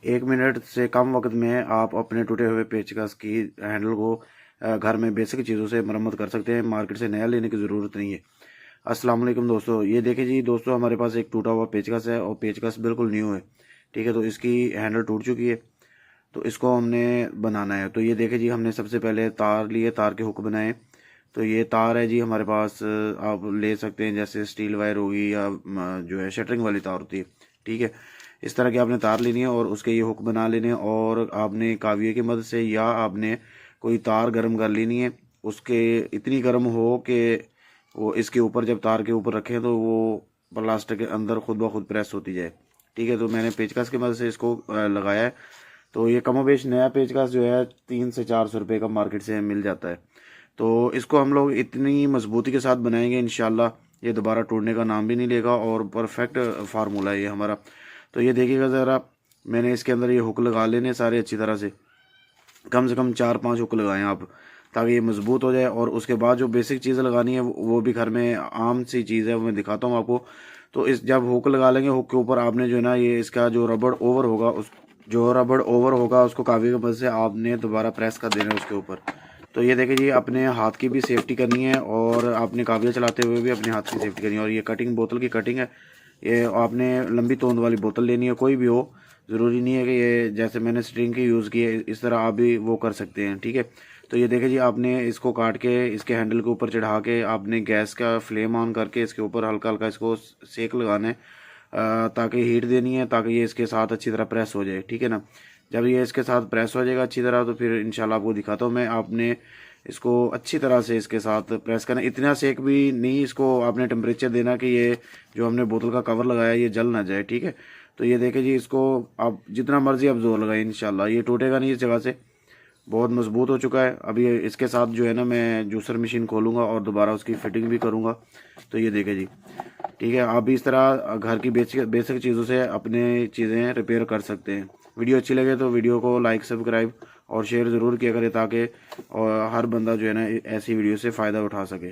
1 minute से कम वक्त में आप अपने टूटे हुए पेचकस की हैंडल को घर में बेसिक चीज़ों से मरम्मत कर सकते हैं। मार्केट से नया लेने की ज़रूरत नहीं है। अस्सलाम वालेकुम दोस्तों, ये देखिए जी दोस्तों, हमारे पास एक टूटा हुआ पेचकस है और पेचकस बिल्कुल न्यू है। ठीक है, तो इसकी हैंडल टूट चुकी है, तो इसको हमने बनाना है। तो ये देखिए जी, हमने सबसे पहले तार लिए, तार के हुक बनाए। तो ये तार है जी हमारे पास, आप ले सकते हैं जैसे स्टील वायर होगी या जो है शटरिंग वाली तार होती है। ठीक है, इस तरह की आपने तार लेनी है और उसके ये हुक बना लेने हैं, और आपने काविये की मदद से या आपने कोई तार गर्म कर लेनी है। उसके इतनी गर्म हो कि वो इसके ऊपर जब तार के ऊपर रखें तो वो प्लास्टिक के अंदर खुद ब खुद प्रेस होती जाए। ठीक है, तो मैंने पेचकस की मदद से इसको लगाया है। तो ये कमोबेश नया पेचकस जो है 300 से 400 रुपये का मार्केट से मिल जाता है। तो इसको हम लोग इतनी मजबूती के साथ बनाएंगे, इंशाल्लाह ये दोबारा टूटने का नाम भी नहीं लेगा और परफेक्ट फार्मूला है ये हमारा। तो ये देखिएगा ज़रा, मैंने इसके अंदर ये हुक लगा लेने सारे अच्छी तरह से कम 4-5 हुक लगाएं आप, ताकि ये मजबूत हो जाए। और उसके बाद जो बेसिक चीज़ लगानी है वो भी घर में आम सी चीज़ है, वो मैं दिखाता हूँ आपको। तो इस जब हुक लगा लेंगे, हुक के ऊपर आपने जो है ना, ये इसका जो रबड़ ओवर होगा, उस जो रबड़ ओवर होगा उसको काफ़ी की मदद से आपने दोबारा प्रेस कर देना है उसके ऊपर। तो ये देखिए जी, अपने हाथ की भी सेफ्टी करनी है और आपने काविया चलाते हुए भी अपने हाथ की सेफ्टी करनी है। और ये कटिंग बोतल की कटिंग है, ये आपने लंबी तोंद वाली बोतल लेनी है, कोई भी हो, ज़रूरी नहीं है कि ये जैसे मैंने स्ट्रिंग की यूज़ की है इस तरह आप भी वो कर सकते हैं। ठीक है, तो ये देखिए जी, आपने इसको काट के इसके हैंडल के ऊपर चढ़ा के आपने गैस का फ्लेम ऑन करके इसके ऊपर हल्का हल्का इसको सेक लगाना है, ताकि हीट देनी है, ताकि ये इसके साथ अच्छी तरह प्रेस हो जाए। ठीक है ना, जब ये इसके साथ प्रेस हो जाएगा अच्छी तरह, तो फिर इंशाल्लाह आपको दिखाता हूँ मैं। आपने इसको अच्छी तरह से इसके साथ प्रेस करना, इतना सेक भी नहीं, इसको आपने टेम्परेचर देना कि ये जो हमने बोतल का कवर लगाया ये जल ना जाए। ठीक है, तो ये देखिए जी, इसको आप जितना मर्जी आप जोर लगाए, इंशाल्लाह ये टूटेगा नहीं इस जगह से, बहुत मजबूत हो चुका है। अभी इसके साथ जो है ना, मैं जूसर मशीन खोलूँगा और दोबारा उसकी फिटिंग भी करूँगा। तो ये देखें जी, ठीक है, आप भी इस तरह घर की बेसिक बेसिक चीज़ों से अपने चीज़ें रिपेयर कर सकते हैं। वीडियो अच्छी लगे तो वीडियो को लाइक, सब्सक्राइब और शेयर ज़रूर किया करें, ताकि और हर बंदा जो है ना ऐसी वीडियो से फ़ायदा उठा सके।